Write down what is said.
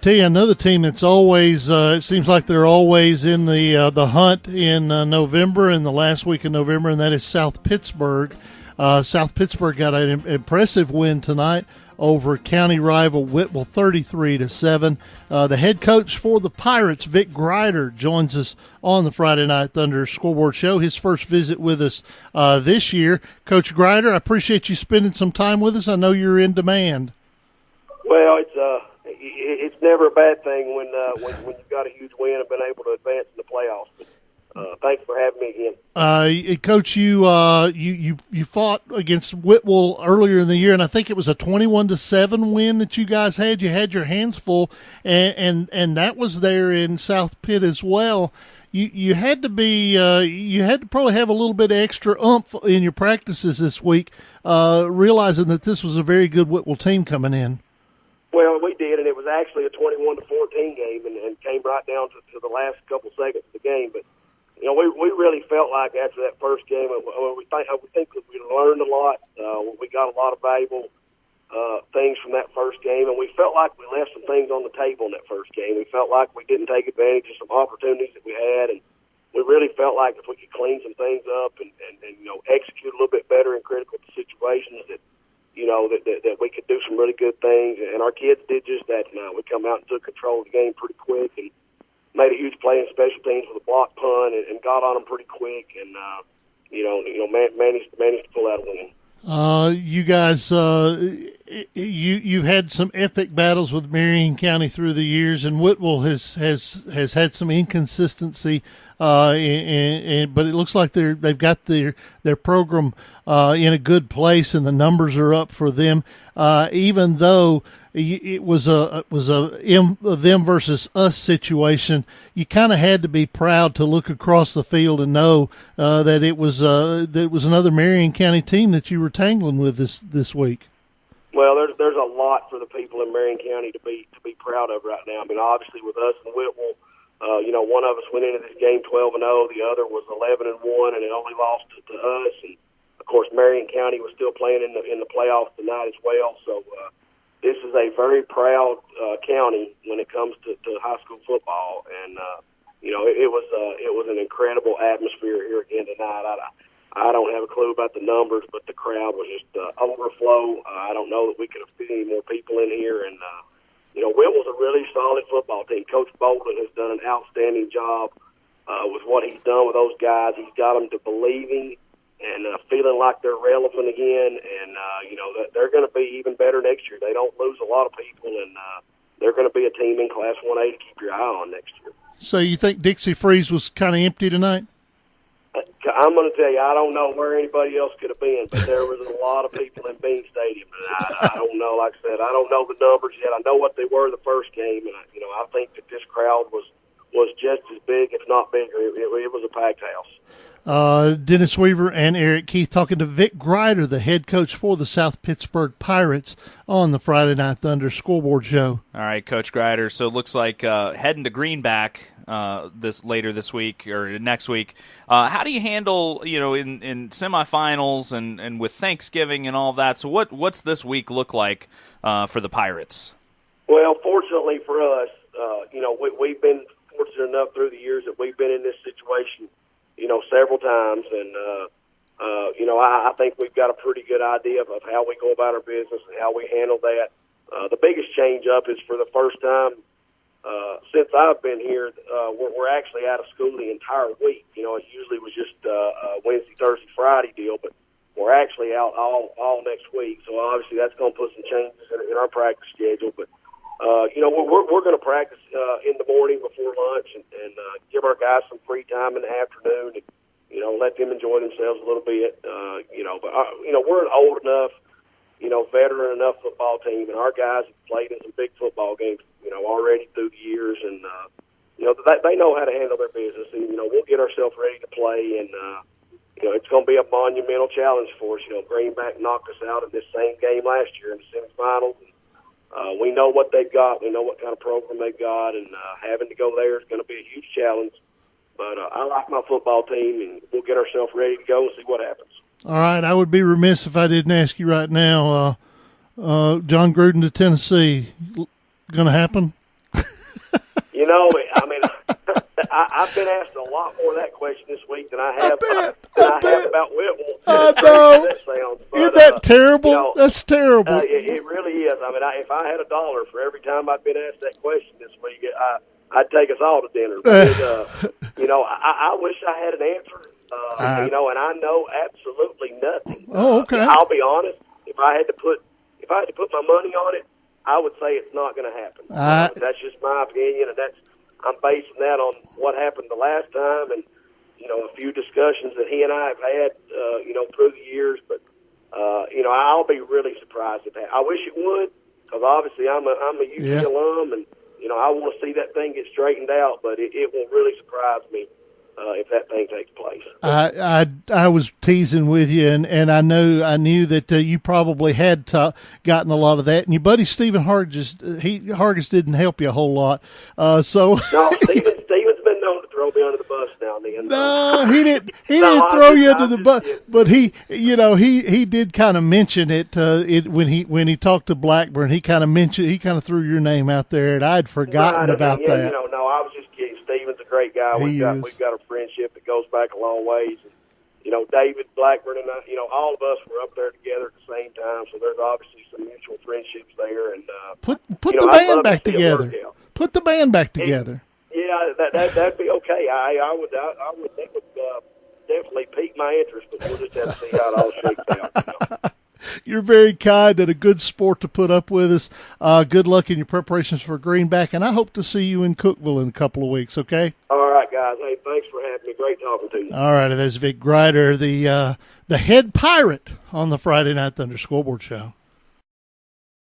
tell you another team that's always it seems like they're always in the hunt in November, in the last week of November, and that is South Pittsburg. South Pittsburg got an impressive win tonight over county rival Whitwell, 33-7. The head coach for the Pirates, Vic Grider, joins us on the Friday Night Thunder Scoreboard Show. His first visit with us this year. Coach Grider, I appreciate you spending some time with us. I know you're in demand. Well, it's never a bad thing when you've got a huge win and been able to advance in the playoffs. But, thanks for having me again. Coach, you fought against Whitwell earlier in the year, and I think it was a 21-7 win that you guys had. You had your hands full, and that was there in South Pitt as well. You had to probably have a little bit of extra oomph in your practices this week, realizing that this was a very good Whitwell team coming in. Well, we did, and it was actually a 21-14 game, and came right down to the last couple seconds of the game. But you know, we really felt like after that first game, we think that we learned a lot. We got a lot of valuable things from that first game, and we felt like we left some things on the table in that first game. We felt like we didn't take advantage of some opportunities that we had, and we really felt like if we could clean some things up and execute a little bit better in critical situations, that we could do some really good things. And our kids did just that tonight. We come out and took control of the game pretty quick and made a huge play in special teams with a block punt and got on them pretty quick and managed to pull out a win. You guys, you've had some epic battles with Marion County through the years, and Whitwell has had some inconsistency, but it looks like they've got their program in a good place, and the numbers are up for them. Even though it was a them versus us situation, you kind of had to be proud to look across the field and know that it was another Marion County team that you were tangling with this week. Well, there's a lot for the people in Marion County to be proud of right now. I mean, obviously with us and Whitwell, one of us went into this game 12-0, the other was 11-1, and it only lost to us. And of course, Marion County was still playing in the playoffs tonight as well. So this is a very proud county when it comes to high school football, and it was an incredible atmosphere here again tonight. I don't have a clue about the numbers, but the crowd was just overflow. I don't know that we could have fit any more people in here, and Whitwell's a really solid football team. Coach Bolden has done an outstanding job with what he's done with those guys. He's got them to believing and feeling like they're relevant again, and that they're going to be even better next year. They don't lose a lot of people, and they're going to be a team in Class 1A to keep your eye on next year. So you think Dixie Freeze was kind of empty tonight? I'm going to tell you, I don't know where anybody else could have been, but there was a lot of people in Bean Stadium tonight. I don't know, like I said, I don't know the numbers yet. I know what they were the first game, and I think that this crowd was just as big, if not bigger. It was a packed house. Dennis Weaver and Eric Keith talking to Vic Grider, the head coach for the South Pittsburg Pirates, on the Friday Night Thunder Scoreboard Show. All right, Coach Grider. So it looks like heading to Greenback later this week or next week. How do you handle in semifinals and with Thanksgiving and all that? So what's this week look like for the Pirates? Well, fortunately for us, we've been fortunate enough through the years that we've been in this situation several times, and I think we've got a pretty good idea of how we go about our business and how we handle that. The biggest change up is for the first time since I've been here, we're actually out of school the entire week. It usually was just a Wednesday, Thursday, Friday deal, but we're actually out all next week. So obviously that's going to put some changes in our practice schedule. But we're going to practice in the morning before lunch and give our guys some free time in the afternoon and let them enjoy themselves a little bit. But we're an old enough, veteran enough football team, and our guys have played in some big football games, already through the years, and they know how to handle their business. And we'll get ourselves ready to play, and it's going to be a monumental challenge for us. Greenback knocked us out in this same game last year in the semifinals. We know what they've got. We know what kind of program they've got, and having to go there is going to be a huge challenge. But I like my football team, and we'll get ourselves ready to go and see what happens. All right. I would be remiss if I didn't ask you right now, John Gruden to Tennessee, going to happen? You know, I mean, I've been asked a lot more of that question this week than I have about Whitwell. I know. That sounds, but, isn't that terrible? You know, That's terrible. It really is. I mean, if I had $1 for every time I've been asked that question this week, I'd take us all to dinner. But, you know, I wish I had an answer. You know, and I know absolutely nothing. Oh, okay. I'll be honest. If I had to put my money on it, I would say it's not going to happen. That's just my opinion, and I'm basing that on what happened the last time, and you know, a few discussions that he and I have had, you know, through the years. But you know, I'll be really surprised if that. I wish it would, because obviously I'm a UT alum, and you know, I want to see that thing get straightened out. But it will really surprise me if that thing takes place. I was teasing with you, and I knew that you probably had gotten a lot of that. And your buddy Stephen Hargis didn't help you a whole lot. So no, Stephen's been known to throw me under the bus now and then. No, he didn't. He didn't throw you under the bus, but he did kind of mention it. When he talked to Blackburn, he kind of threw your name out there, and I'd forgotten about that. You know, no, I was just kidding. Stephen's a great guy. We've got a friendship that goes back a long ways. And, you know, David Blackburn and I, you know, all of us were up there together at the same time. So there's obviously some mutual friendships there. And put the band back together. Put the band back together. Yeah, that'd be okay. I would that would definitely pique my interest, but we'll just have to see how it all shakes out. You know? You're very kind and a good sport to put up with us. Good luck in your preparations for Greenback, and I hope to see you in Cookeville in a couple of weeks, okay? All right, guys. Hey, thanks for having me. Great talking to you. All right, there's Vic Grider, the head pirate on the Friday Night Thunder Scoreboard Show.